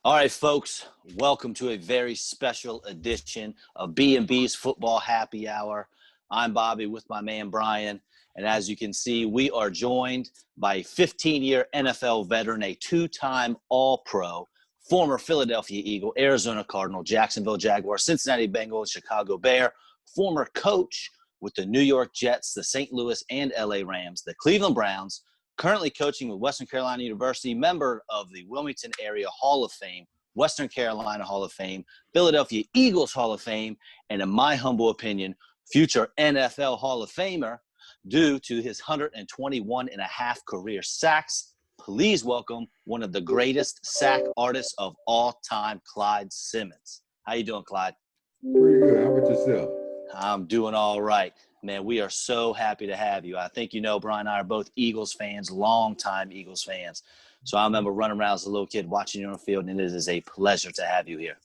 All right, folks, welcome to a very special edition of B&B's Football Happy Hour. I'm Bobby with my man Brian, and as you can see, we are joined by a 15-year NFL veteran, a two-time All-Pro, former Philadelphia Eagle, Arizona Cardinal, Jacksonville Jaguar, Cincinnati Bengals, Chicago Bear, former coach with the New York Jets, the St. Louis and LA Rams, the Cleveland Browns, currently coaching with Western Carolina University, member of the Wilmington Area Hall of Fame, Western Carolina Hall of Fame, Philadelphia Eagles Hall of Fame, and in my humble opinion, future NFL Hall of Famer due to his 121 and a half career sacks. Please welcome one of the greatest sack artists of all time, Clyde Simmons. How you doing, Clyde? Pretty good. How about yourself? I'm doing all right. Man, we are so happy to have you. I think you know Brian and I are both Eagles fans, longtime Eagles fans. So I remember running around as a little kid watching you on the field, and it is a pleasure to have you here.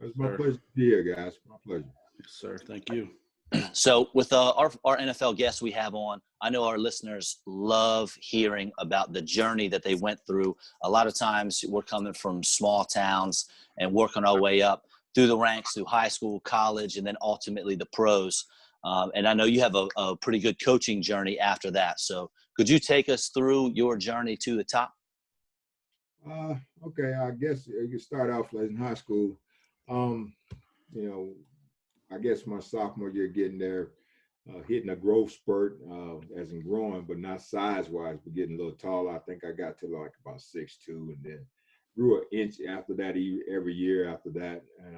It's my pleasure to be here, guys. My pleasure. Yes, sir. Thank you. So with our NFL guests we have on, I know our listeners love hearing about the journey that they went through. A lot of times we're coming from small towns and working our way up through the ranks, through high school, college, and then ultimately the pros. And I know you have a pretty good coaching journey after that. So could you take us through your journey to the top? Okay, I guess you could start off in high school. I guess my sophomore year getting there, hitting a growth spurt, as in growing, but not size-wise, but getting a little taller. I think I got to like about 6'2", and then grew an inch after that every year after that, and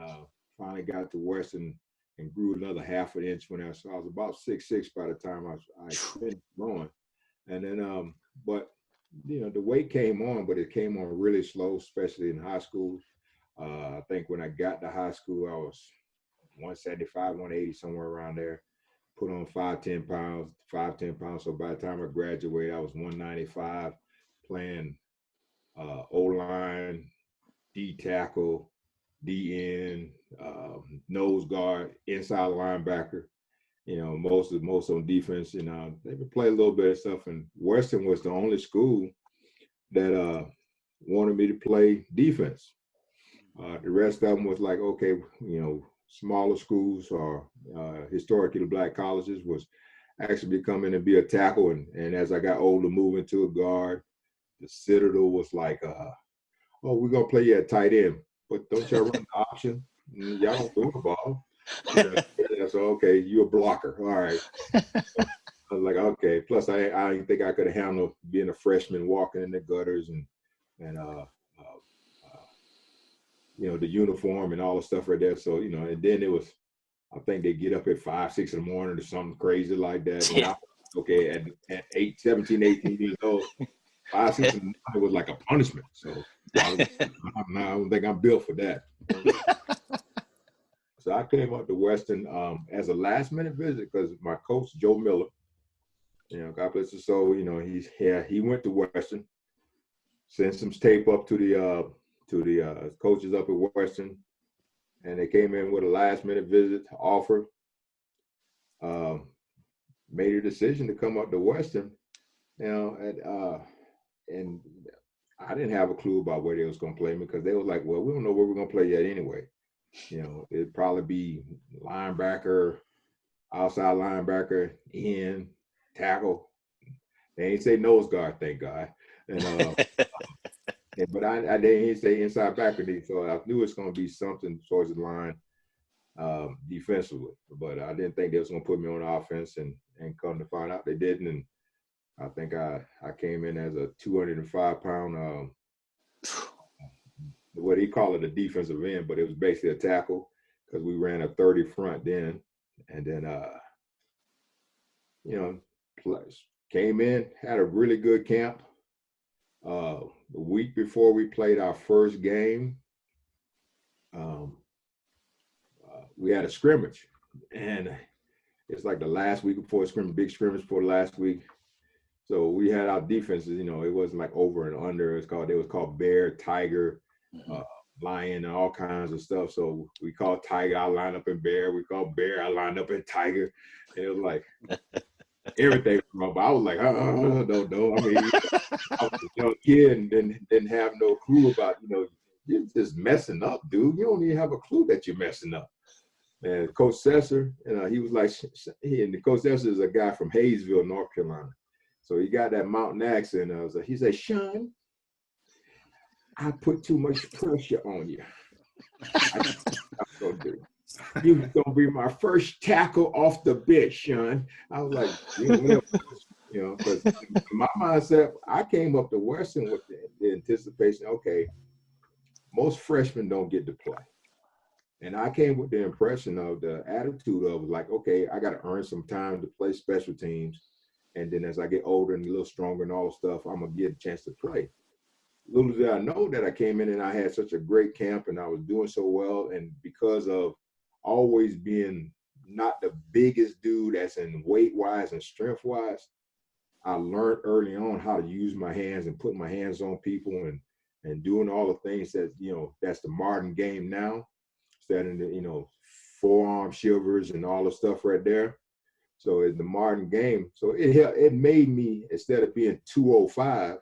finally got to Western and grew another half an inch when I was about 6'6" by the time I finished growing. And then, but, the weight came on, but it came on really slow, especially in high school. I think when I got to high school, I was 175, 180, somewhere around there. Put on 5'10" pounds. So by the time I graduated, I was 195, playing O-line, D tackle, DN, nose guard, inside linebacker. Most on defense. They would play a little bit of stuff. And Western was the only school that wanted me to play defense. The rest of them was like, okay, smaller schools or historically black colleges was actually becoming to be a tackle. And as I got older, moving to a guard, the Citadel was like, oh, we're going to play you at tight end, but don't y'all run the option? Y'all don't throw the ball. So, okay, you're a blocker. All right. So I was like, okay. Plus, I didn't think I could handle being a freshman walking in the gutters and the uniform and all the stuff right there. So, and then it was, I think they get up at 5, 6 in the morning or something crazy like that. Yeah. At 17, 18 years old, 5, 6 in the morning was like a punishment. So I don't think I'm built for that. So I came up to Western as a last-minute visit because my coach, Joe Miller, God bless his soul, he went to Western, sent some tape up to the coaches up at Western, and they came in with a last-minute visit offer. Made a decision to come up to Western, and I didn't have a clue about where they was going to play me because they was like, well, we don't know where we're going to play yet anyway. It'd probably be linebacker, outside linebacker, in, tackle. They ain't say nose guard, thank God. And but I didn't say inside backer, so I knew it's going to be something towards the line defensively. But I didn't think they was going to put me on offense, and come to find out they didn't. And I think I came in as a 205-pound. What he called it a defensive end, but it was basically a tackle because we ran a 30 front then. And then, came in, had a really good camp. The week before we played our first game, we had a scrimmage. And it's like the last week before scrimmage, big scrimmage for the last week. So we had our defenses, it wasn't like over and under. It was called Bear, Tiger, Lion, and all kinds of stuff. So we called Tiger, I lined up in Bear. We called Bear, I lined up in Tiger. And it was like everything was wrong. But I was like, no. I mean, I was a young kid and didn't have no clue about, you're just messing up, dude. You don't even have a clue that you're messing up. And Coach Sesser, he was like, and Coach Sesser is a guy from Hayesville, North Carolina. So he got that mountain accent. He said, Sean, I put too much pressure on you. I'm gonna do. You're gonna be my first tackle off the bench, Sean. I was like, because in my mindset, I came up to Western with the anticipation, okay, most freshmen don't get to play. And I came with the impression of the attitude of like, okay, I got to earn some time to play special teams. And then as I get older and a little stronger and all the stuff, I'm going to get a chance to play. Little did I know that I came in and I had such a great camp and I was doing so well. And because of always being not the biggest dude as in weight-wise and strength-wise, I learned early on how to use my hands and put my hands on people and doing all the things that, that's the modern game now. Setting the, forearm shivers and all the stuff right there. So it's the modern game. So it made me, instead of being 205,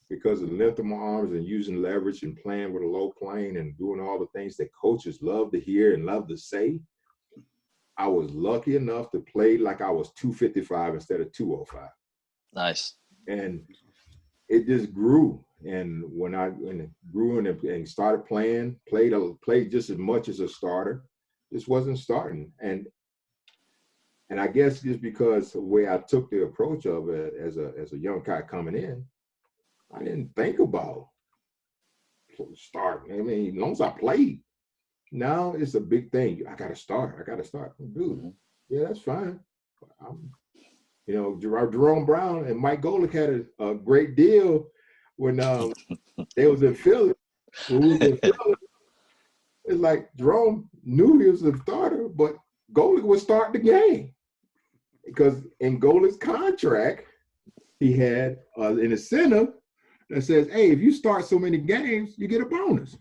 because of the length of my arms and using leverage and playing with a low plane and doing all the things that coaches love to hear and love to say, I was lucky enough to play like I was 255 instead of 205. Nice. And it just grew. And when it grew and started played just as much as a starter, just wasn't starting. And I guess just because the way I took the approach of it as a young guy coming in, I didn't think about starting. I mean, as long as I played, now it's a big thing. I got to start. Dude, yeah, that's fine. Jerome Brown and Mike Golick had a great deal when they was in Philly. When we was in Philly, it's like Jerome knew he was a starter, but Golick would start the game. Because in Golick's contract, he had an incentive that says, hey, if you start so many games, you get a bonus.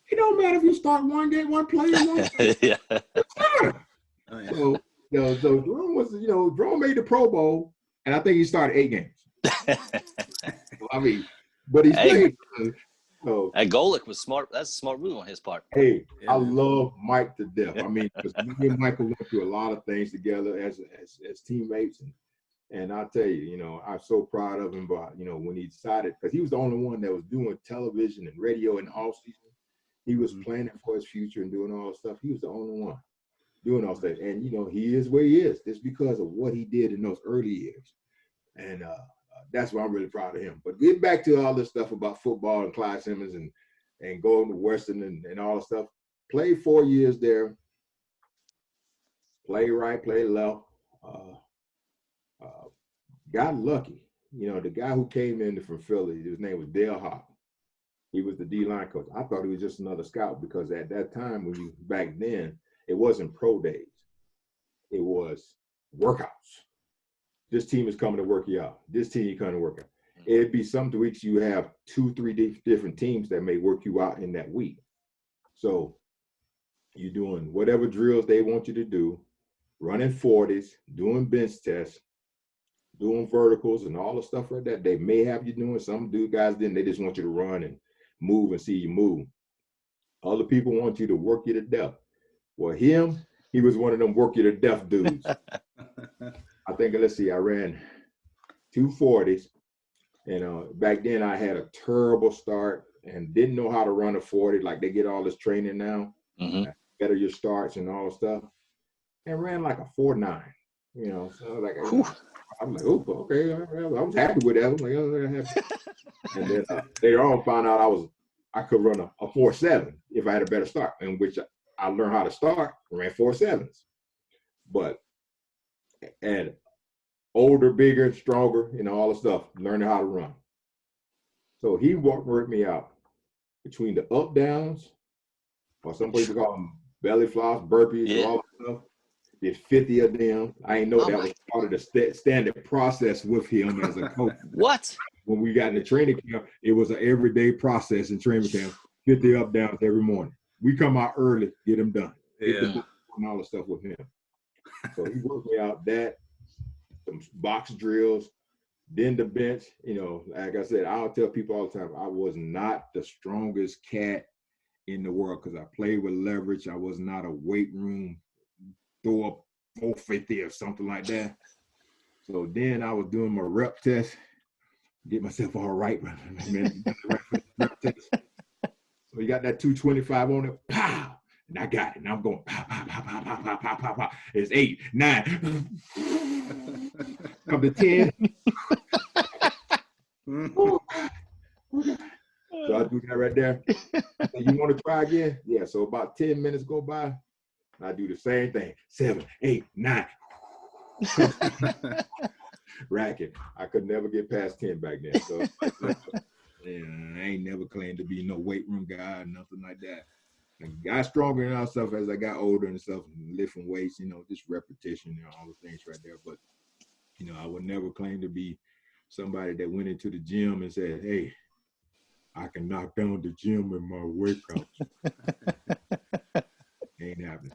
It don't matter if you start one game, one player, one game. Yeah. Oh, yeah. So Jerome was, Jerome made the Pro Bowl, and I think he started 8 games. I mean, but he played. So, and Golick was smart. That's a smart move on his part. Hey, yeah. I love Mike to death. I mean, because me and Michael went through a lot of things together as teammates, and I tell you, I'm so proud of him. But when he decided, because he was the only one that was doing television and radio in the off season, he was planning for his future and doing all that stuff. He was the only one doing all that, and he is where he is. It's because of what he did in those early years, and that's why I'm really proud of him. But get back to all this stuff about football and Clyde Simmons and going to Western and all the stuff. Played 4 years there. Play right, play left. Got lucky. The guy who came in from Philly, his name was Dale Hop. He was the D-line coach. I thought he was just another scout because at that time, back then, it wasn't pro days. It was workouts. This team is coming to work you out. This team is coming to work out. It'd be some weeks you have 2-3 different teams that may work you out in that week. So you're doing whatever drills they want you to do, running 40s, doing bench tests, doing verticals and all the stuff like that. They may have you doing. Some guys didn't. They just want you to run and move and see you move. Other people want you to work you to death. Well, he was one of them work you to death dudes. I think, let's see, I ran 240s. And back then I had a terrible start and didn't know how to run a 40. Like they get all this training now, better your starts and all the stuff. And ran like a 4.9, So I'm like, oh, okay. I was happy with that. I was like, oh, happy. And then later on found out I could run a 4.7 if I had a better start, in which I learned how to start, ran 4.7s. But and older, bigger, stronger, all the stuff, learning how to run. So he worked me out between the up downs, or some people call them belly flops, burpees, all that stuff. Did 50 of them. I didn't know that was part of the standard process with him as a coach. What? When we got in the training camp, it was an everyday process in training camp, 50 up downs every morning. We come out early, get them done. Yeah. And all the stuff with him. So he worked me out that, some box drills, Then the bench, like I said, I'll tell people all the time, I was not the strongest cat in the world because I played with leverage. I was not a weight room throw up 450 or something like that. So then I was doing my rep test, get myself all right, rep test. So you got that 225 on it, pow, and I got it. And I'm going pow, pow, pow, pow, pow, pow, pow, pow, pow. It's 8, 9, come to 10. So I do that right there. You want to try again? Yeah. So about 10 minutes go by. I do the same thing. 7, 8, 9. Racket. I could never get past 10 back then. So I ain't never claimed to be no weight room guy or nothing like that. I got stronger and all stuff as I got older and stuff, lifting weights, just repetition and all the things right there. But, I would never claim to be somebody that went into the gym and said, hey, I can knock down the gym in my workouts. Ain't happening.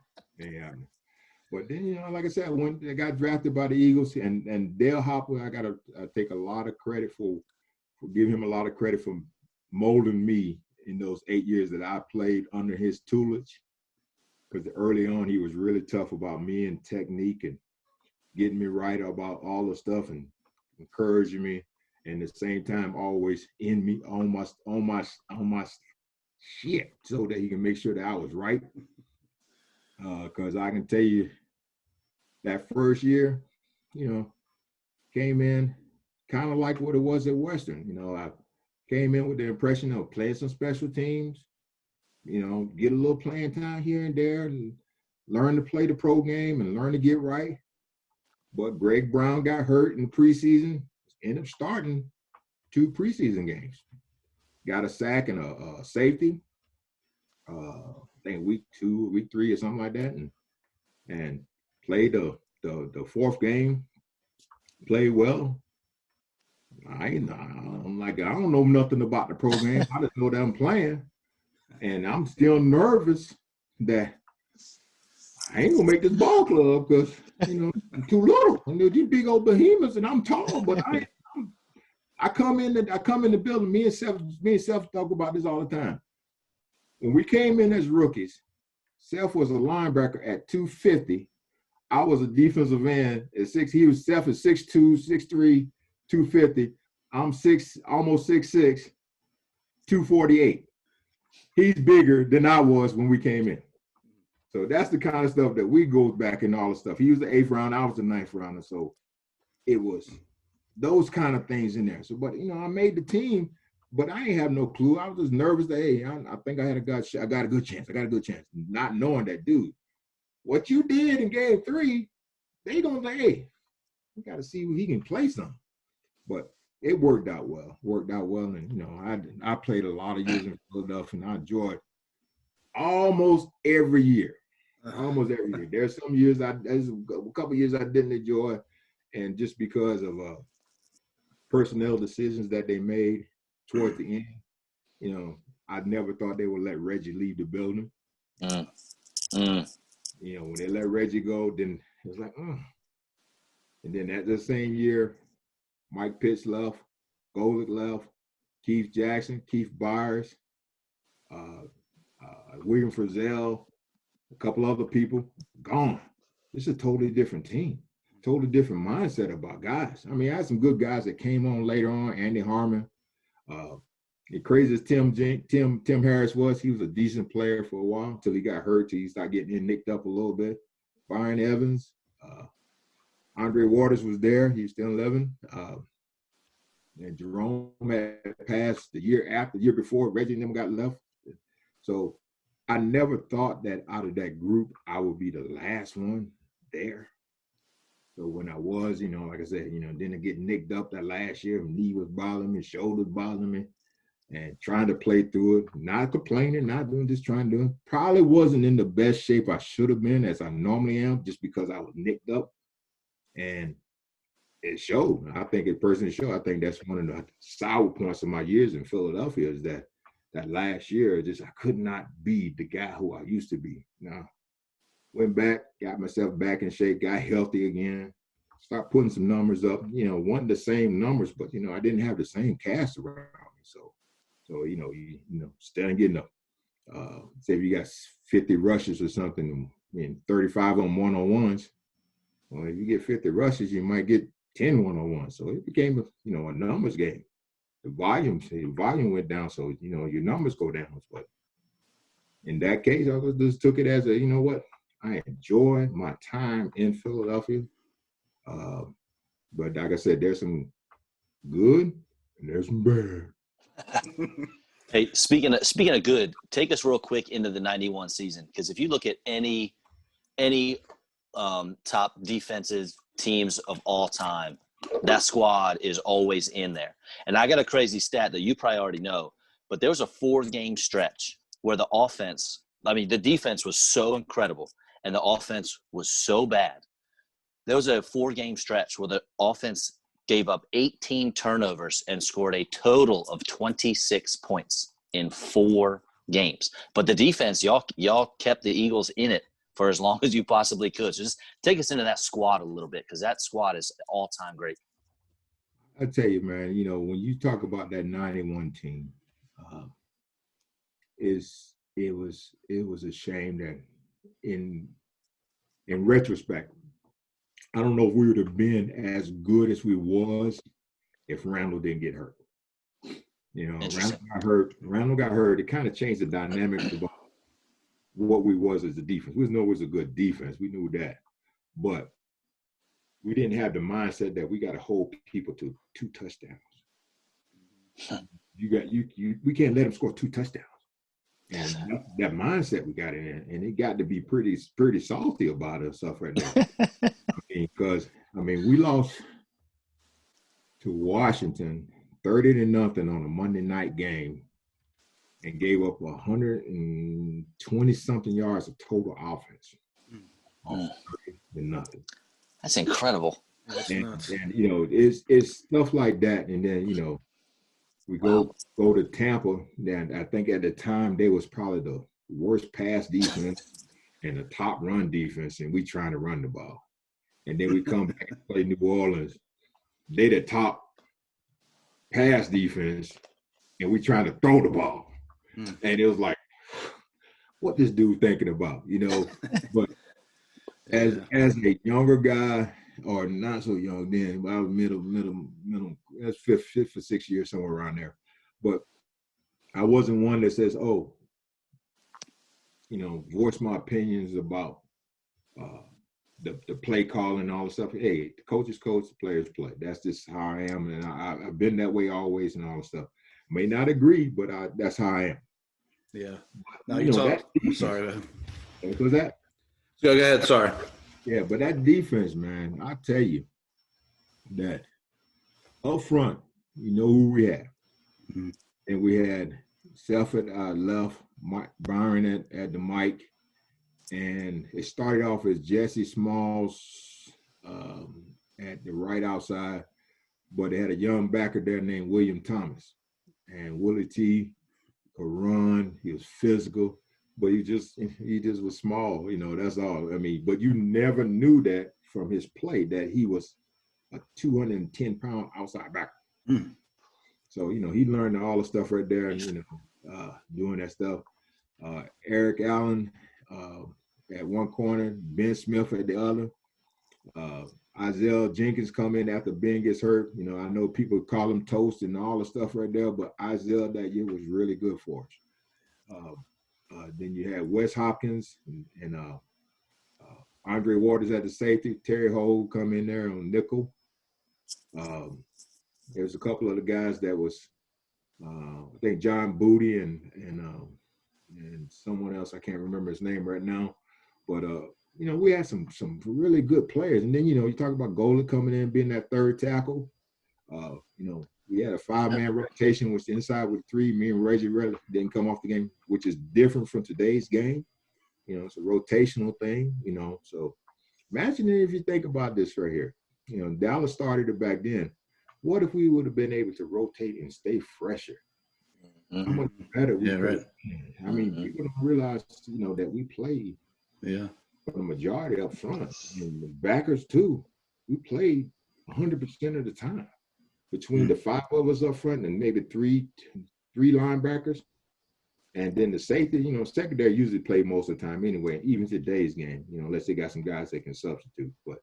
But then, like I said, when I got drafted by the Eagles and Dale Hopper, I got to take a lot of credit for give him a lot of credit for molding me in those 8 years that I played under his tutelage. Because early on, he was really tough about me and technique and getting me right about all the stuff and encouraging me. And at the same time, always in me on my shit so that he can make sure that I was right. Because I can tell you that first year, came in kind of like what it was at Western. I came in with the impression of playing some special teams, get a little playing time here and there, and learn to play the pro game and learn to get right. But Greg Brown got hurt in the preseason, ended up starting 2 preseason games. Got a sack and a safety. I think week 2, week 3 or something like that, and played the 4th game, played well. I don't know nothing about the program. I just know that I'm playing, and I'm still nervous that I ain't gonna make this ball club because I'm too little. And these big old behemoths, and I'm tall, but I come in the building. Me and Seth talk about this all the time. When we came in as rookies, Seth was a linebacker at 250. I was a defensive end at 6. Seth is 6'2", 6'3", 250. I'm almost 6'6", 248. He's bigger than I was when we came in. So that's the kind of stuff that we go back and all the stuff. He was the 8th round, I was the 9th rounder. So it was those kind of things in there. So, but I made the team, but I ain't have no clue. I was just nervous that, hey, I think I got a good chance. Not knowing that, dude, what you did in game 3, they gonna say, hey, we got to see if he can play something. But it worked out well. And I played a lot of years in Philadelphia, and I enjoyed almost every year. There's some years there's a couple years I didn't enjoy, and just because of personnel decisions that they made towards the end, I never thought they would let Reggie leave the building. When they let Reggie go, then it was like, And then at the same year, Mike Pitts left, Golick left, Keith Jackson, Keith Byers, William Frizzell, a couple other people gone. It's a totally different team, totally different mindset about guys. I mean, I had some good guys that came on later on. Andy Harmon. The craziest Tim Harris was, he was a decent player for a while until he got hurt, till he started getting nicked up a little bit. Byron Evans, Andre Waters was there. He was still 11. And Jerome had passed the year before. Reggie and them got left. So I never thought that out of that group, I would be the last one there. So when I was, like I said, then I get nicked up that last year. Knee was bothering me, shoulders bothering me, and trying to play through it. Not complaining, not doing, just trying to do it. Probably wasn't in the best shape I should have been, as I normally am, just because I was nicked up. And it showed. I think it personally showed. I think that's one of the sour points of my years in Philadelphia, is that last year, I could not be the guy who I used to be. Now, went back, got myself back in shape, got healthy again, start putting some numbers up, wanting the same numbers, but, I didn't have the same cast around me. So instead of getting say if you got 50 rushes or something and 35 on one-on-ones, well, if you get 50 rushes, you might get 10 one-on-ones. So it became a numbers game. The volume went down, so your numbers go down. But in that case, I just took it as I enjoy my time in Philadelphia. But like I said, there's some good and there's some bad. Hey, speaking of good, take us real quick into the 91 season, because if you look at any top defensive teams of all time, that squad is always in there. And I got a crazy stat that you probably already know, but there was a 4-game stretch where the defense was so incredible and the offense was so bad. There was a 4-game stretch where the offense gave up 18 turnovers and scored a total of 26 points in 4 games. But the defense, y'all kept the Eagles in it for as long as you possibly could. So just take us into that squad a little bit, because that squad is all-time great. I tell you, man, when you talk about that 91 team, it was a shame that in retrospect, I don't know if we would have been as good as we was if Randall didn't get hurt. Randall got hurt. It kind of changed the dynamics about what we was as a defense. We know it was a good defense. We knew that. But we didn't have the mindset that we got to hold people to 2 touchdowns. We can't let them score 2 touchdowns. And that mindset we got in, and it got to be pretty salty about us stuff right now. Because we lost to Washington 30-0 on a Monday night game and gave up 120-something yards of total offense. 30-0. That's incredible. And it's stuff like that. And then, we go to Tampa, and I think at the time they was probably the worst pass defense and the top run defense, and we trying to run the ball. And then we come back and play New Orleans. They the top pass defense, and we trying to throw the ball. And it was like, what this dude thinking about, But as a younger guy, or not so young then, I was middle, that's fifth or sixth year, somewhere around there. But I wasn't one that says, voice my opinions about the play call and all the stuff. Hey, the coaches coach, the players play. That's just how I am, and I've been that way always and all the stuff. May not agree, but that's how I am. Yeah. Now you talk. Sorry, man. What was that? Go ahead. Sorry. Yeah, but that defense, man, I tell you that up front, who we had. Mm-hmm. And we had Self at left, Byron at the mic. And it started off as Jesse Smalls at the right outside, but they had a young backer there named William Thomas. And Willie T could run. He was physical, but he just was small. That's all. But you never knew that from his play that he was a 210-pound outside backer. Mm. So he learned all the stuff right there, and doing that stuff. Eric Allen at one corner, Ben Smith at the other. Isaiah Jenkins come in after Ben gets hurt. I know people call him toast and all the stuff right there, but Isaiah that year was really good for us. Then you had Wes Hopkins and Andre Waters at the safety. Terry Hogue come in there on nickel. There's a couple of the guys that was, I think John Booty and someone else, I can't remember his name right now, but we had some really good players. And then you talk about Golden coming in being that third tackle. We had a 5-man rotation, which inside with 3. Me and Reggie didn't come off the game, which is different from today's game. It's a rotational thing. So imagine if you think about this right here. Dallas started it back then. What if we would have been able to rotate and stay fresher? Mm-hmm. How much better we could have been? People don't realize, that we played for the majority up front, and the backers too. we played 100% of the time between the 5 of us up front and maybe three linebackers. And then the safety, secondary usually play most of the time anyway, even today's game, unless they got some guys they can substitute. But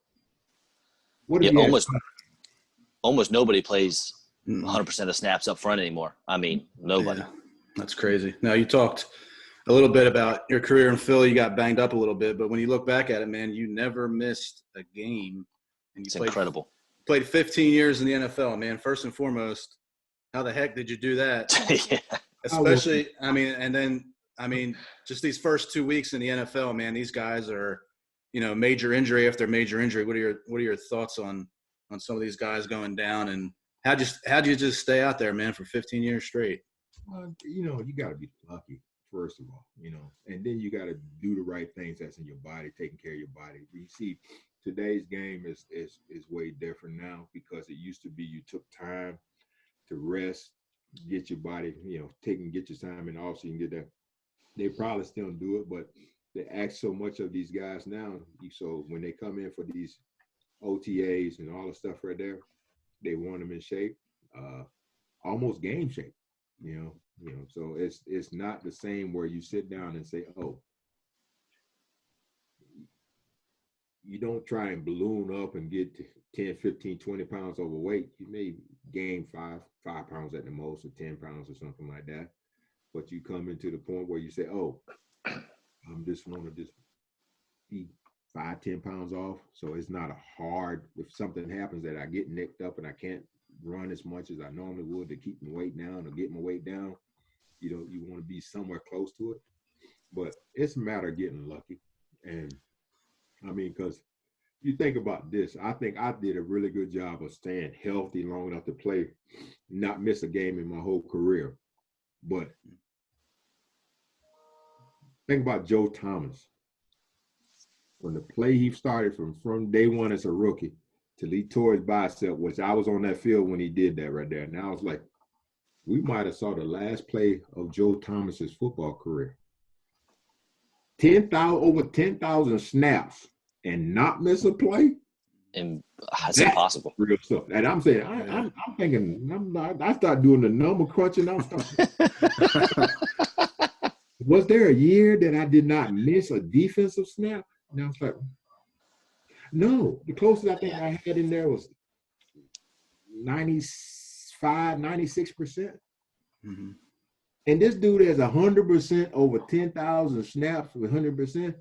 what if you almost nobody plays 100% of snaps up front anymore. I mean, nobody. Yeah, that's crazy. Now, you talked a little bit about your career in Philly. You got banged up a little bit, but when you look back at it, man, you never missed a game. And It's incredible. Played 15 years in the NFL, man. First and foremost, how the heck did you do that? Yeah. Especially, just these first 2 weeks in the NFL, man, these guys are, major injury after major injury. What are your thoughts on some of these guys going down, and how'd you just stay out there, man, for 15 years straight? You got to be lucky, first of all, and then you got to do the right things that's in your body, taking care of your body. You see, today's game is way different now, because it used to be you took time to rest, get your body, get your time in the offseason, get that. They probably still do it, but they ask so much of these guys now. So when they come in for these OTAs and all the stuff right there, they want them in shape, almost game shape, So it's not the same where you sit down and say, oh, you don't try and balloon up and get 10, 15, 20 pounds overweight. You may gain 5 pounds at the most, or 10 pounds or something like that. But you come into the point where you say, oh, I'm just want to just be 5, 10 pounds off. So it's not a hard, if something happens that I get nicked up and I can't run as much as I normally would to keep my weight down or get my weight down, you want to be somewhere close to it. But it's a matter of getting lucky. And because you think about this, I think I did a really good job of staying healthy long enough to play, not miss a game in my whole career. But think about Joe Thomas. When the play he started from day one as a rookie till he tore his bicep, which I was on that field when he did that right there. And I was like, we might have saw the last play of Joe Thomas's football career. Over 10,000 snaps and not miss a play. And that's impossible. Real stuff. And I'm saying, I'm thinking, I start doing the number crunching. Was there a year that I did not miss a defensive snap? And I was like, no. The closest I think I had in there was 95, 96%. Mm-hmm. And this dude has 100% over 10,000 snaps with 100%.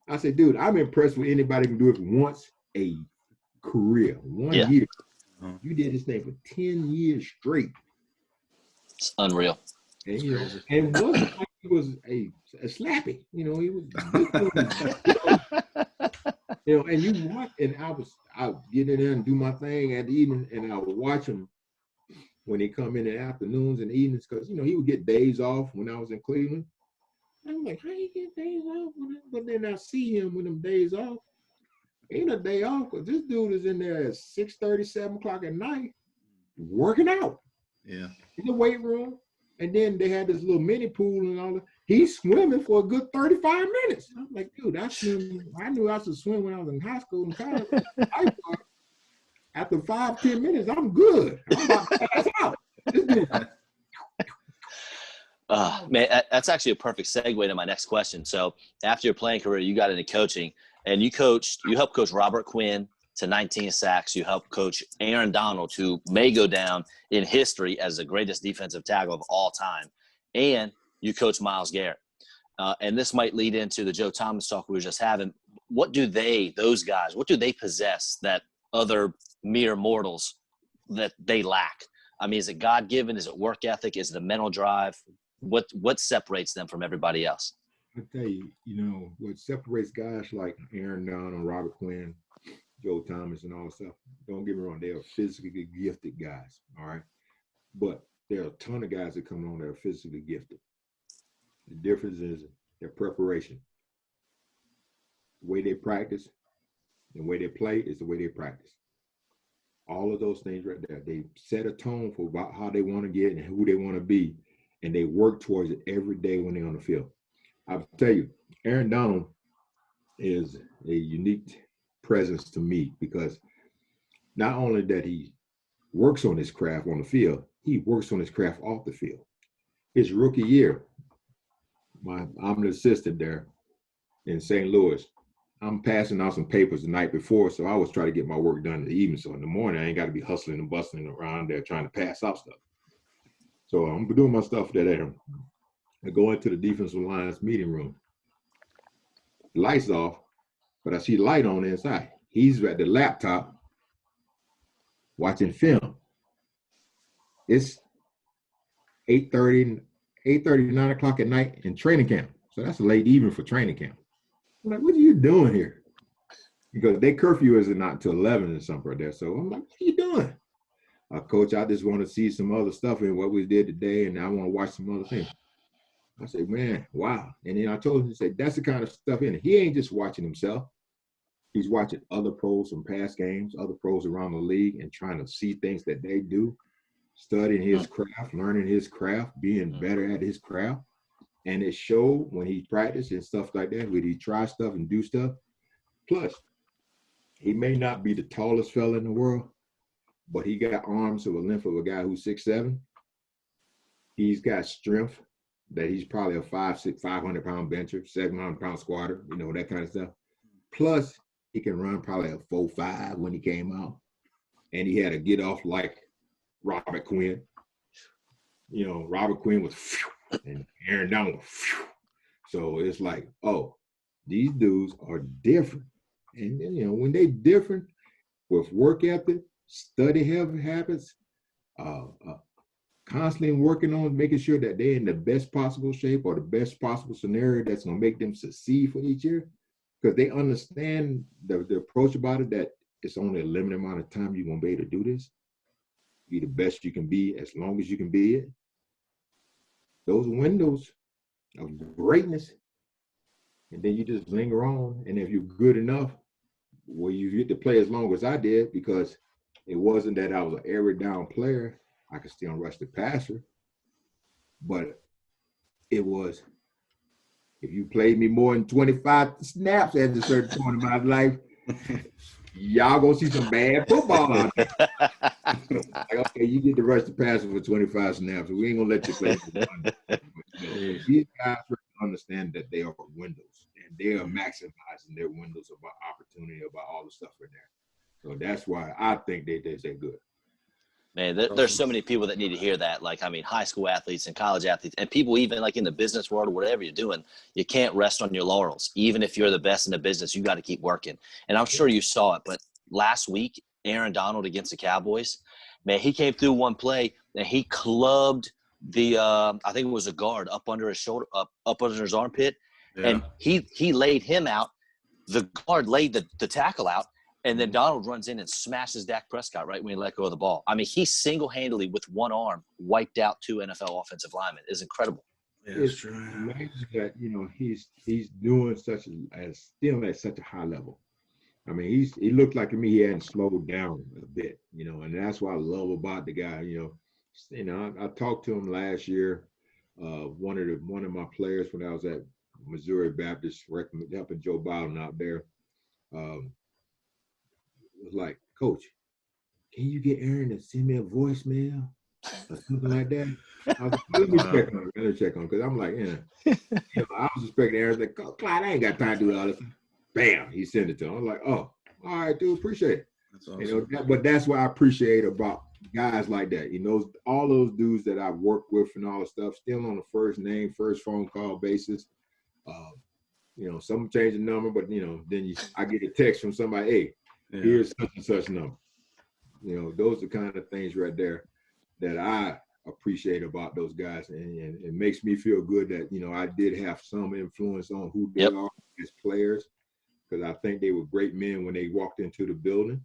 I said, dude, I'm impressed with anybody who can do it once a career, 1 year. You did this thing for 10 years straight. It's unreal. And, and wasn't like he was a slappy. He was, and you watch, and I would get in there and do my thing at the evening, and I would watch him when he come in the afternoons and evenings, because, he would get days off when I was in Cleveland. I'm like, how you get days off? But then I see him with them days off. Ain't a day off, because this dude is in there at 6:30, 7 o'clock at night working out. Yeah. In the weight room. And then they had this little mini pool and all that. He's swimming for a good 35 minutes. I'm like, dude, I knew I should swim when I was in high school and college. After 5-10 minutes, I'm good. I'm about to pass out. This dude, man, that's actually a perfect segue to my next question. So after your playing career, you got into coaching, and you helped coach Robert Quinn to 19 sacks. You helped coach Aaron Donald, who may go down in history as the greatest defensive tackle of all time. And you coach Myles Garrett. And this might lead into the Joe Thomas talk we were just having. What do those guys possess that other mere mortals that they lack? I mean, is it God-given? Is it work ethic? Is it a mental drive? What separates them from everybody else? I tell you, what separates guys like Aaron Donald, Robert Quinn, Joe Thomas, and all that stuff, don't get me wrong, they are physically gifted guys, all right? But there are a ton of guys that come on that are physically gifted. The difference is their preparation. The way they practice, the way they play is the way they practice. All of those things right there, they set a tone for about how they want to get and who they want to be, and they work towards it every day when they're on the field. I'll tell you, Aaron Donald is a unique presence to me, because not only that he works on his craft on the field, he works on his craft off the field. His rookie year, I'm the assistant there in St. Louis. I'm passing out some papers the night before, so I always try to get my work done in the evening. So in the morning, I ain't got to be hustling and bustling around there trying to pass out stuff. So I'm doing my stuff there. I go into the defensive line's meeting room. The lights off, but I see light on inside. He's at the laptop watching film. It's 8:30, 9 o'clock at night in training camp. So that's a late evening for training camp. I'm like, what are you doing here? Because their curfew isn't not until 11 or something right there. So I'm like, what are you doing? Coach, I just want to see some other stuff in what we did today, and I want to watch some other things. I said, man, wow. And then I told him, he said, that's the kind of stuff in it. He ain't just watching himself. He's watching other pros from past games, other pros around the league, and trying to see things that they do, studying his craft, learning his craft, being better at his craft. And it showed when he practiced and stuff like that, when he try stuff and do stuff. Plus, he may not be the tallest fella in the world, but he got arms of a length of a guy who's 6'7". He's got strength that he's probably a 5'6", 500-pound bencher, 700-pound squatter, that kind of stuff. Plus, he can run probably a 4.5 when he came out. And he had a get off like Robert Quinn. Robert Quinn was and Aaron Donald. So it's like, oh, these dudes are different. And when they different with work ethic, study habits, constantly working on making sure that they're in the best possible shape or the best possible scenario that's going to make them succeed for each year, because they understand the approach about it, that it's only a limited amount of time you're going to be able to do this. Be the best you can be as long as you can be it. Those windows of greatness, and then you just linger on. And if you're good enough, well, you get to play as long as I did, because it wasn't that I was an every down player. I could still rush the passer, but it was, if you played me more than 25 snaps at a certain point in my life, y'all gonna see some bad football out there. Like, okay, you get to rush the passer for 25 snaps, so we ain't gonna let you play. These guys understand that they are windows, and they are maximizing their windows about opportunity, about all the stuff in there. So that's why I think they're good. Man, there's so many people that need to hear that. Like, I mean, high school athletes and college athletes and people even like in the business world or whatever you're doing, you can't rest on your laurels. Even if you're the best in the business, you got to keep working. And I'm sure you saw it, but last week, Aaron Donald against the Cowboys, man, he came through one play and he clubbed the I think it was a guard up under his shoulder, up under his armpit. Yeah. And he laid him out. The guard laid the tackle out. And then Donald runs in and smashes Dak Prescott right when he let go of the ball. I mean, he single-handedly with one arm wiped out 2 NFL offensive linemen. It's incredible. Yeah, it's true. Amazing that he's doing still at such a high level. I mean, he looked like to me he hadn't slowed down a bit, and that's what I love about the guy. I talked to him last year. One of my players when I was at Missouri Baptist helping Joe Biden out there. Was like, Coach, can you get Aaron to send me a voicemail or something like that? I was like, let me check on him, because I'm like, I was expecting Aaron to say, Clyde, I ain't got time to do all this. Bam, he sent it to him. I'm like, oh, all right, dude, appreciate it. That's awesome. But that's what I appreciate about guys like that. All those dudes that I've worked with and all the stuff, still on the first name, first phone call basis. Some change the number, but then I get a text from somebody, hey, here's such and such number. Those are the kind of things right there that I appreciate about those guys, and it makes me feel good that I did have some influence on who they are as players, because I think they were great men when they walked into the building.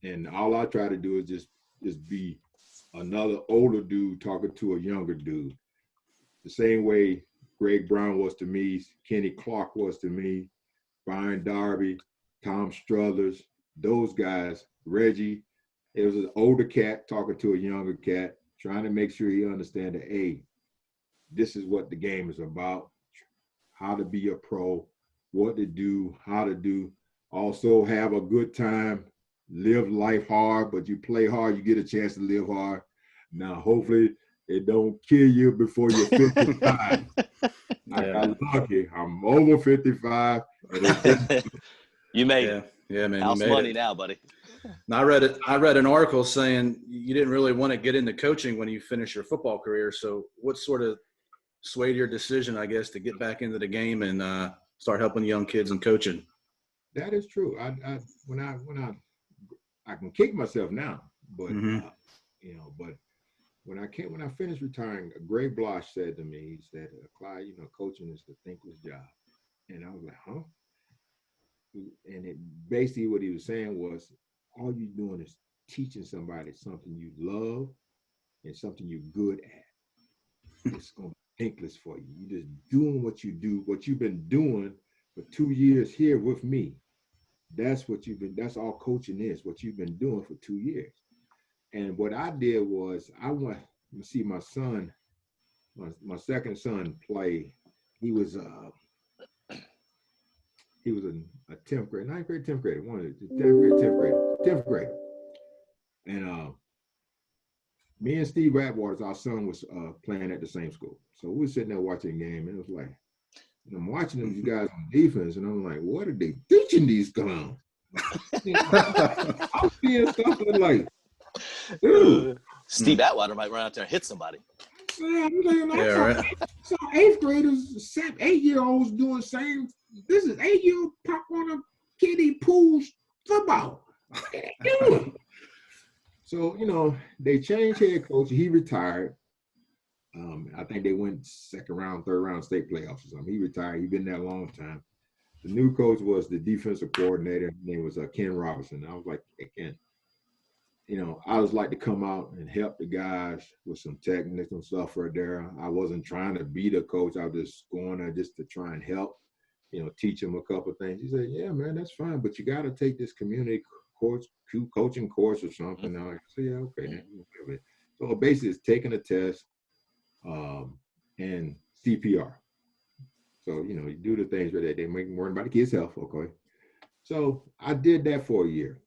And all I try to do is just be another older dude talking to a younger dude, the same way Greg Brown was to me, Kenny Clark was to me, Brian Darby, Tom Struthers, those guys, Reggie. It was an older cat talking to a younger cat, trying to make sure he understands that, hey, this is what the game is about, how to be a pro, what to do, how to do, also have a good time live life hard, but you play hard, you get a chance to live hard. Now, hopefully, it don't kill you before you're 55. I got lucky. I'm over 55. And it didn't. You made it. Yeah, man. House you made money it. now, buddy. I read an article saying you didn't really want to get into coaching when you finish your football career. So what sort of swayed your decision, I guess, to get back into the game and start helping young kids and coaching? That is true. When I can kick myself now, but but when I finished retiring, Greg Blosh said to me, he said, Clyde, coaching is the thankless job. And I was like, huh? And it basically what he was saying was, all you're doing is teaching somebody something you love and something you're good at. It's going to be thankless for you. You're just doing what you do, what you've been doing for 2 years here with me. That's all coaching is, what you've been doing for 2 years. And what I did was I went to see my son, my second son play. He was a 10th grade, 9th grade, 10th grade, 10th grade. And me and Steve Atwaters, our son, was playing at the same school. So we were sitting there watching the game, and it was like, and I'm watching these guys on defense, and I'm like, what are they teaching these clowns? I'm seeing something like, dude. Steve Atwater might run out there and hit somebody. Yeah, right. So 8th graders, 8-year-olds doing the same. This is 8-year-old pop on a kiddie pool's football. What are they doing? So, they changed head coach. He retired. I think they went second round, third round state playoffs or something. He retired. He'd been there a long time. The new coach was the defensive coordinator. His name was Ken Robinson. I was like, hey, Ken, I was like to come out and help the guys with some technical stuff right there. I wasn't trying to be the coach. I was just going there just to try and help, teach them a couple of things. He said, yeah, man, that's fine, but you got to take this community coaching course or something. I said, yeah, okay. Then. So basically it's taking a test and CPR. So, you do the things where they make worry about the kids' health, okay? So I did that for a year.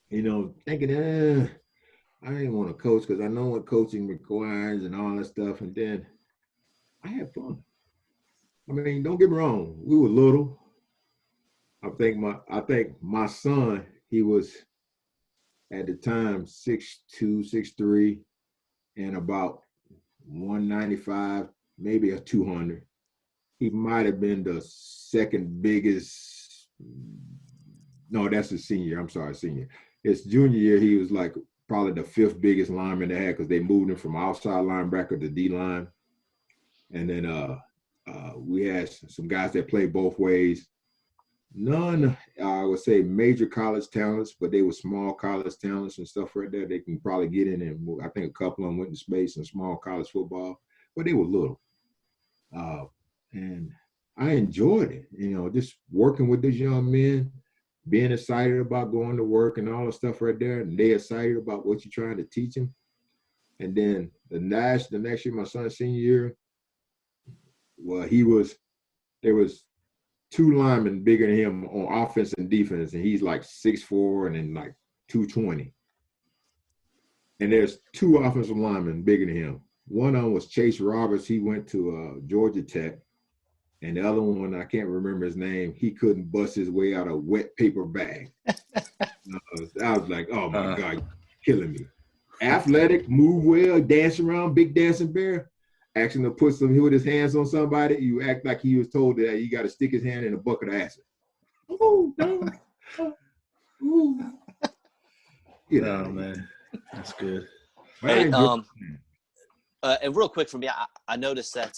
Thinking, I didn't want to coach because I know what coaching requires and all that stuff. And then I had fun. I mean, don't get me wrong. We were little. I think my son, he was at the time 6'2", 6'3", and about 195, maybe a 200. He might have been the second biggest. No, that's his senior. I'm sorry, senior. His junior year, he was like probably the 5th biggest lineman they had because they moved him from outside linebacker to D-line. And then we had some guys that played both ways. None, I would say, major college talents, but they were small college talents and stuff right there. They can probably get in and I think a couple of them went to space in small college football, but they were little. And I enjoyed it, just working with these young men, being excited about going to work and all the stuff right there. And they excited about what you're trying to teach them. And then the next year, my son's senior year, well, there was 2 linemen bigger than him on offense and defense. And he's like 6'4" and then like 220. And there's 2 offensive linemen bigger than him. One of them was Chase Roberts. He went to Georgia Tech. And the other one, I can't remember his name. He couldn't bust his way out of a wet paper bag. I was like, oh, my God, you're killing me. Athletic, move well, dance around, big dancing bear. Action to put with his hands on somebody, you act like he was told that he got to stick his hand in a bucket of acid. Oh, no. Ooh. Oh, man. That's good. Hey, and real quick for me, I noticed that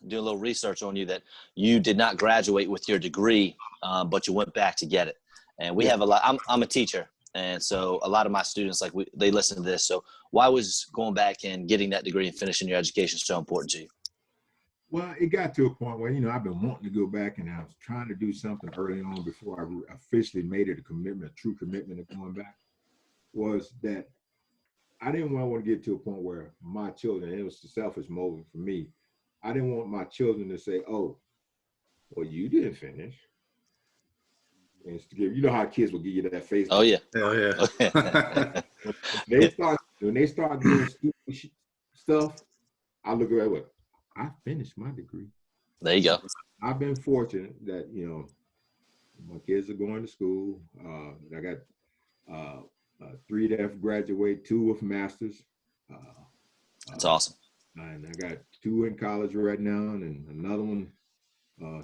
doing a little research on you that you did not graduate with your degree, but you went back to get it. And we have a lot. I'm a teacher, and so a lot of my students they listen to this. So why was going back and getting that degree and finishing your education so important to you? Well, it got to a point where I've been wanting to go back, and I was trying to do something early on before I officially made it a true commitment of going back. Was that I didn't want to get to a point where my children, it was the selfish motive for me. I didn't want my children to say, oh, well, you didn't finish. And you know how kids will give you that face. Oh yeah. Hell yeah. When they start doing stupid stuff, I look at it like, I finished my degree. There you go. I've been fortunate that, my kids are going to school. I got 3 that have graduated, 2 with masters. That's awesome. And I got 2 in college right now, and another one,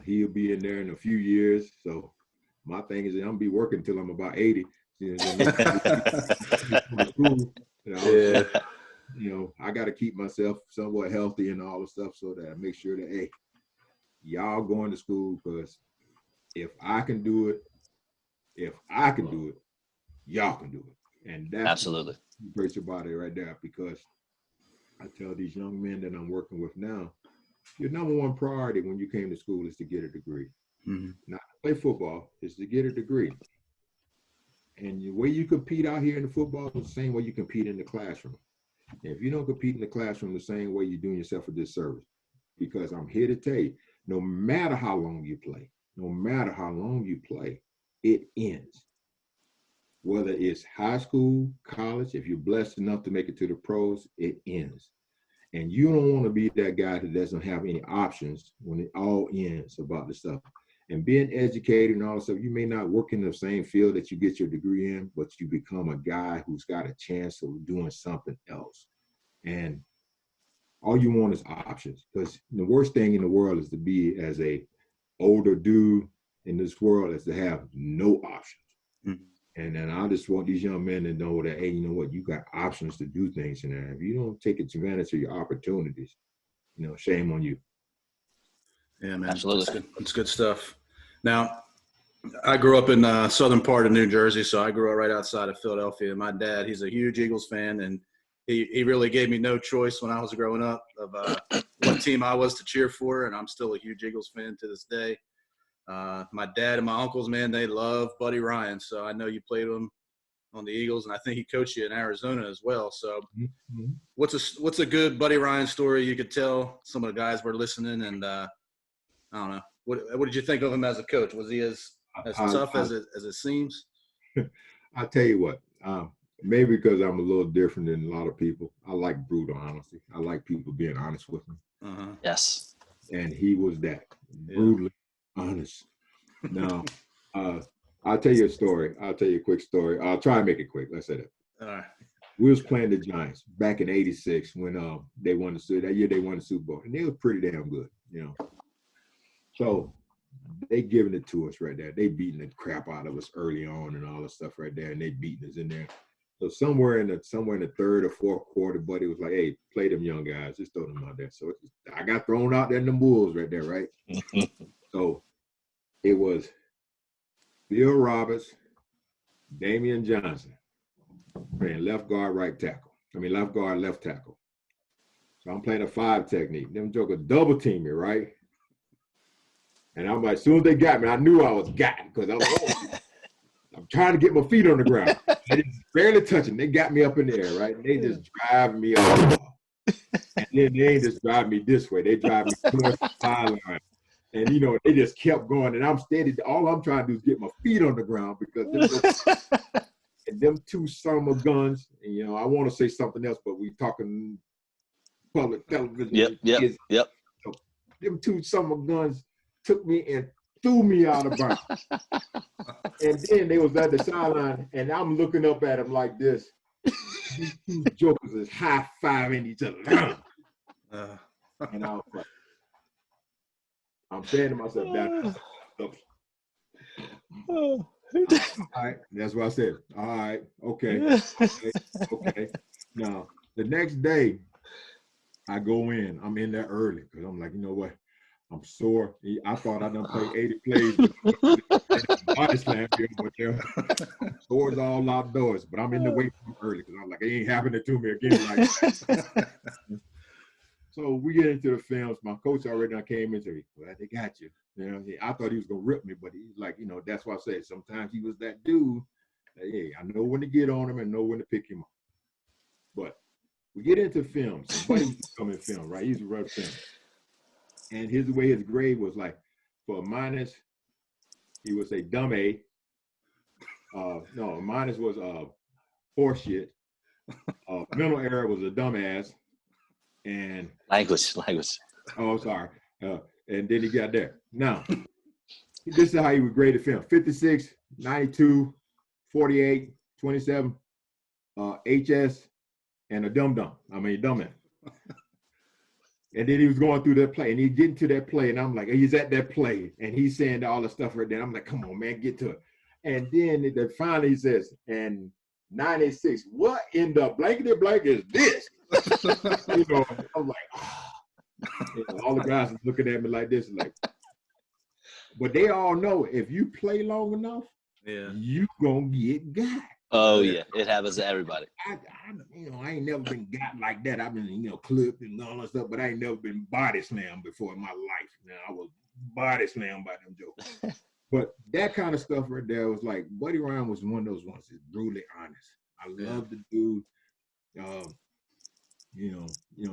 he'll be in there in a few years. So my thing is that I'm gonna be working until I'm about 80. I got to keep myself somewhat healthy and all the stuff so that I make sure that, hey, y'all going to school, because if I can do it, y'all can do it. And that's absolutely great about it right there, because I tell these young men that I'm working with now, your number one priority when you came to school is to get a degree. Mm-hmm. Not to play football, is to get a degree. And the way you compete out here in the football is the same way you compete in the classroom. And if you don't compete in the classroom the same way, you're doing yourself a disservice. Because I'm here to tell you, no matter how long you play, it ends. Whether it's high school, college, if you're blessed enough to make it to the pros, it ends. And you don't want to be that guy that doesn't have any options when it all ends about the stuff. And being educated and all that stuff, you may not work in the same field that you get your degree in, but you become a guy who's got a chance of doing something else. And all you want is options, because the worst thing in the world is to be as a older dude in this world is to have no options. Mm-hmm. And then I just want these young men to know that, hey, you know what, you got options to do things in there. If you don't take advantage of your opportunities, shame on you. Yeah, man. Absolutely. That's good stuff. Now, I grew up in the southern part of New Jersey, so I grew up right outside of Philadelphia. My dad, he's a huge Eagles fan, and he really gave me no choice when I was growing up of what team I was to cheer for, and I'm still a huge Eagles fan to this day. My dad and my uncles, man, they love Buddy Ryan, so I know you played with him on the Eagles, and I think he coached you in Arizona as well. So Mm-hmm. what's a good Buddy Ryan story you could tell some of the guys were listening? And I don't know, what did you think of him as a coach? Was he as tough as it seems? I'll tell you what, maybe because I'm a little different than a lot of people. I like brutal honesty. I like people being honest with me. Uh-huh. Yes. And he was that, brutally honest. Now, I'll tell you a story. I'll tell you a quick story. I'll try to make it quick. Let's say that. All right. We was playing the Giants back in '86 when they won the Super. That year they won the Super Bowl, and they were pretty damn good, So they giving it to us right there. They beating the crap out of us early on and all the stuff right there, and they beating us in there. So somewhere in the third or fourth quarter, Buddy was like, "Hey, play them young guys. Just throw them out there." So I got thrown out there in the Bulls right there, right? So it was Bill Roberts, Damian Johnson playing left guard, left tackle. So I'm playing a 5 technique. Them jokers double team me, right? And I'm like, as soon as they got me, I knew I was gotten, because I was like, oh, I'm trying to get my feet on the ground. They just barely touching. They got me up in the air, right? And they just drive me off. And then they ain't just drive me this way. They drive me towards the sideline. And, they just kept going. And I'm steady. All I'm trying to do is get my feet on the ground, because them 2 summer guns, and, I want to say something else, but we talking public television. Yep. So them 2 summer guns took me and threw me out of bounds. And then they was at the sideline, and I'm looking up at them like this. These 2 jokers is high-fiving each other. And I was like, I'm saying to myself, all right, that's what I said. All right, okay. Now, the next day, I go in. I'm in there early, because I'm like, you know what? I'm sore. I thought I done played 80 plays. Body slam here, but doors all outdoors. But I'm in the weight room early, because I'm like, it ain't happening to me again like that. So we get into the films. My coach already came in and said, well, they got you. I thought he was going to rip me, but he's like, that's why I said sometimes he was that dude. Hey, I know when to get on him and know when to pick him up. But we get into film. Somebody used to come in film, right? He used to run film. And the way his grade was like, for a minus, he would say dumb A. No, minus was horse shit. Mental error was a dumbass. And Language. oh, sorry. And then he got there. Now, this is how he would grade the film: 56, 92, 48, 27, HS, and a dumbass. And then he was going through that play, and he's getting to that play, and I'm like, he's at that play, and he's saying all the stuff right there. I'm like, come on, man, get to it. And then finally he says, and 96, what in the blankety blank is this? I'm like, all the guys are looking at me like this, like, but they all know if you play long enough, you gonna get got. Oh yeah, it happens to everybody. I ain't never been got like that. I've been, clipped and all that stuff, but I ain't never been body slammed before in my life. Now I was body slammed by them jokers. But that kind of stuff right there was like, Buddy Ryan was one of those ones that's brutally honest. I love the dude.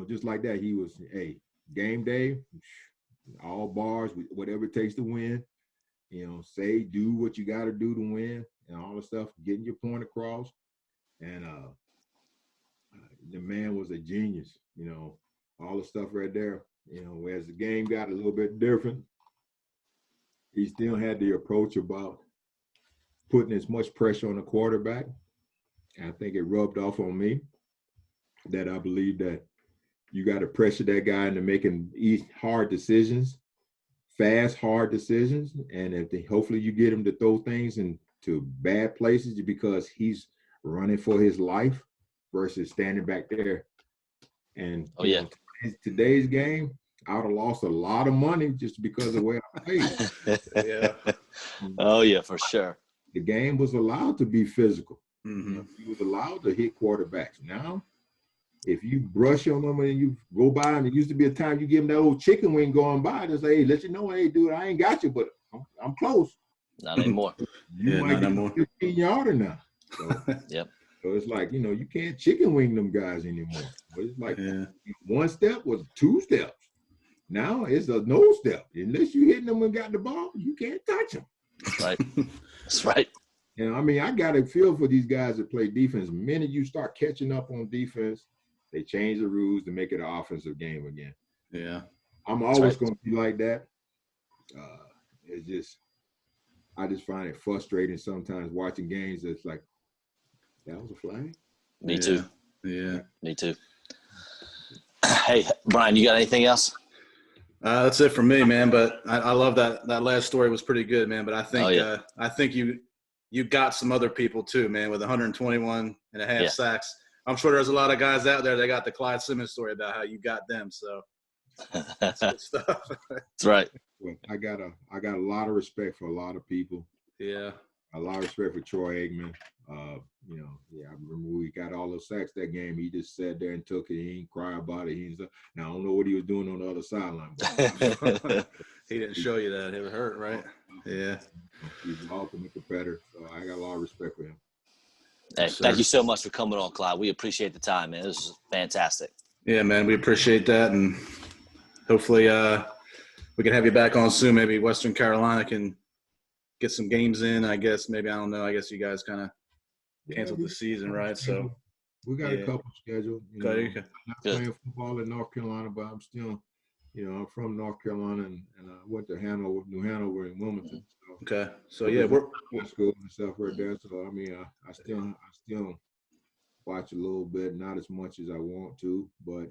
Just like that, he was, hey, game day, all bars, whatever it takes to win. Do what you got to do to win and all the stuff, getting your point across. And the man was a genius, all the stuff right there. As the game got a little bit different, he still had the approach about putting as much pressure on the quarterback. And I think it rubbed off on me that I believe that you got to pressure that guy into making hard decisions, fast, hard decisions. And hopefully you get him to throw things into bad places because he's running for his life versus standing back there. And today's game, I would have lost a lot of money just because of the way I played. Yeah. Oh yeah, for sure. The game was allowed to be physical. Mm-hmm. He was allowed to hit quarterbacks. Now, if you brush on them and you go by them, it used to be a time you give them that old chicken wing going by and say, hey, let you know, hey, dude, I ain't got you, but I'm close. Not anymore. You might get 15-yarder now. So, yep. So it's like, you can't chicken wing them guys anymore. But it's like one step was 2 steps. Now it's a no step. Unless you hitting them and got the ball, you can't touch them. That's right. That's right. I got a feel for these guys that play defense. The minute you start catching up on defense, they change the rules to make it an offensive game again. Yeah. I'm always going to be like that. I just find it frustrating sometimes watching games that's like, that was a flag? Me too. Yeah. Me too. Hey, Brian, you got anything else? That's it for me, man. But I love that last story was pretty good, man. But I think I think you got some other people too, man, with 121 and a half sacks. I'm sure there's a lot of guys out there that got the Clyde Simmons story about how you got them. So that's good stuff. That's right. Well, I got a lot of respect for a lot of people. Yeah. A lot of respect for Troy Aikman. I remember we got all those sacks that game. He just sat there and took it. He didn't cry about it. Now I don't know what he was doing on the other sideline. But he didn't show you that. It hurt, right? Yeah. He's an ultimate competitor. So I got a lot of respect for him. Hey, thank you so much for coming on, Clyde. We appreciate the time, man. This is fantastic. Yeah, man. We appreciate that. And hopefully we can have you back on soon. Maybe Western Carolina can get some games in, I guess. Maybe, I don't know. I guess you guys kind of canceled the season, right? So we got a couple scheduled. Okay. I'm not playing football in North Carolina, but I'm still, I'm from North Carolina, and I went to New Hanover, and Wilmington. So, okay. So we're school and stuff right there. So I still watch a little bit, not as much as I want to, but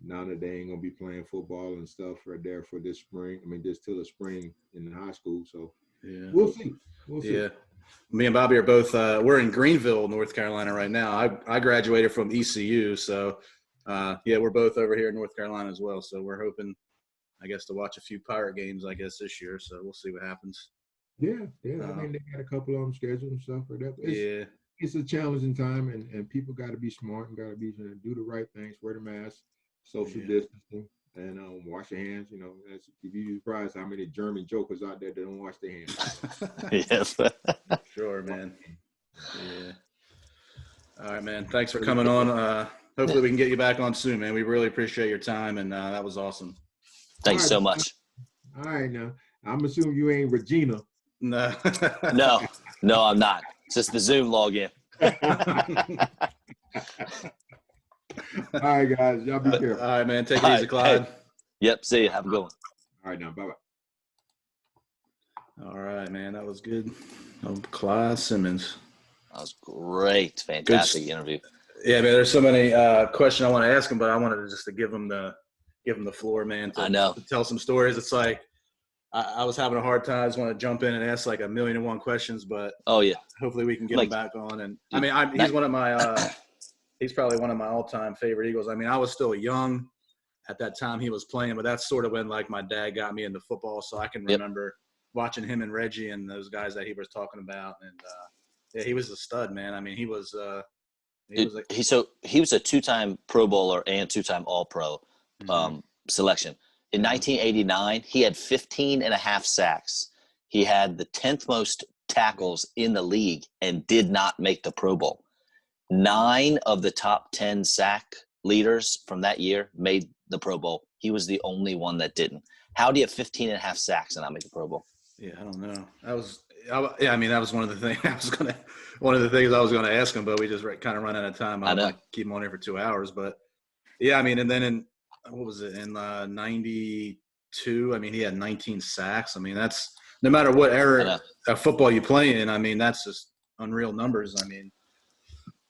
now that they ain't gonna be playing football and stuff right there for this spring. Just till the spring in the high school. So we'll see. Yeah. Me and Bobby are both we're in Greenville, North Carolina right now. I graduated from ECU, so we're both over here in North Carolina as well. So we're hoping, I guess, to watch a few Pirate games, I guess, this year. So we'll see what happens. Yeah. They got a couple of them scheduled and stuff like that. It's a challenging time, and people got to be smart and got to do the right things, wear the mask, social distancing, and wash your hands. You'd be surprised how many German jokers out there that don't wash their hands. Yes. Sure, man. Yeah. All right, man. Thanks for coming on. Hopefully we can get you back on soon, man. We really appreciate your time, and that was awesome. Thanks so much. All right, now. I'm assuming you ain't Regina. No. No, I'm not. It's just the Zoom login. All right, guys. Y'all be All careful. right, man. Take it All easy, right, Clyde. hey. Yep. See you. Have a good one. All right, now. Bye-bye. All right, man. That was good. Clyde Simmons. That was great. Fantastic interview. Yeah, man. There's so many questions I want to ask him, but I wanted just to give him the floor, man. To tell some stories. It's like I was having a hard time. I just want to jump in and ask like 1,000,001 questions, but hopefully we can get him back on. And dude, I mean, he's one of my he's probably one of my all-time favorite Eagles. I mean, I was still young at that time he was playing, but that's sort of when like my dad got me into football, so I can remember watching him and Reggie and those guys that he was talking about. And yeah, he was a stud, man. I mean, he was he was a two-time Pro Bowler and two-time All-Pro selection. In 1989, he had 15 and a half sacks. He had the 10th most tackles in the league and did not make the Pro Bowl. 9 of the top 10 sack leaders from that year made the Pro Bowl. He was the only one that didn't. How do you have 15 and a half sacks and not make the Pro Bowl? Yeah, I don't know. That was one of the things I was gonna ask him, but we just kind of run out of time. I know. Keep him on here for 2 hours, but yeah, I mean, and then in 92, I mean, he had 19 sacks. I mean, that's no matter what era of football you play in. I mean, that's just unreal numbers. I mean,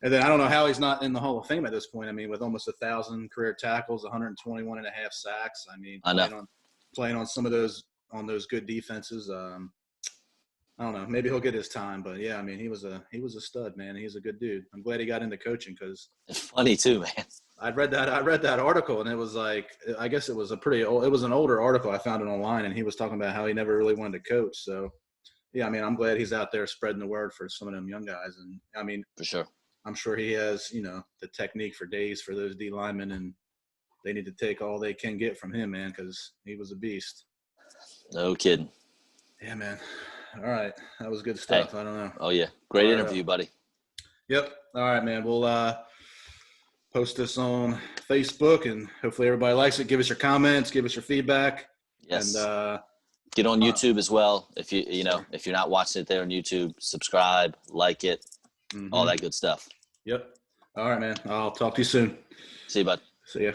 and then I don't know how he's not in the Hall of Fame at this point. I mean, with almost 1,000 career tackles, 121 and a half sacks. I mean, playing on some of those good defenses. I don't know. Maybe he'll get his time, but yeah, I mean, he was a stud, man. He's a good dude. I'm glad he got into coaching because it's funny too, man. I read that article, and it was like, I guess it was an older article. I found it online, and he was talking about how he never really wanted to coach. So yeah, I mean, I'm glad he's out there spreading the word for some of them young guys. And I mean, for sure, I'm sure he has, the technique for days for those D linemen, and they need to take all they can get from him, man, because he was a beast. No kidding. Yeah, man. All right. That was good stuff. Hey. I don't know. Oh, yeah. Great interview, buddy. Yep. All right, man. We'll post this on Facebook, and hopefully everybody likes it. Give us your comments. Give us your feedback. Yes. And get on YouTube as well. If if you're not watching it there on YouTube, subscribe, like it, all that good stuff. Yep. All right, man. I'll talk to you soon. See you, bud. See ya.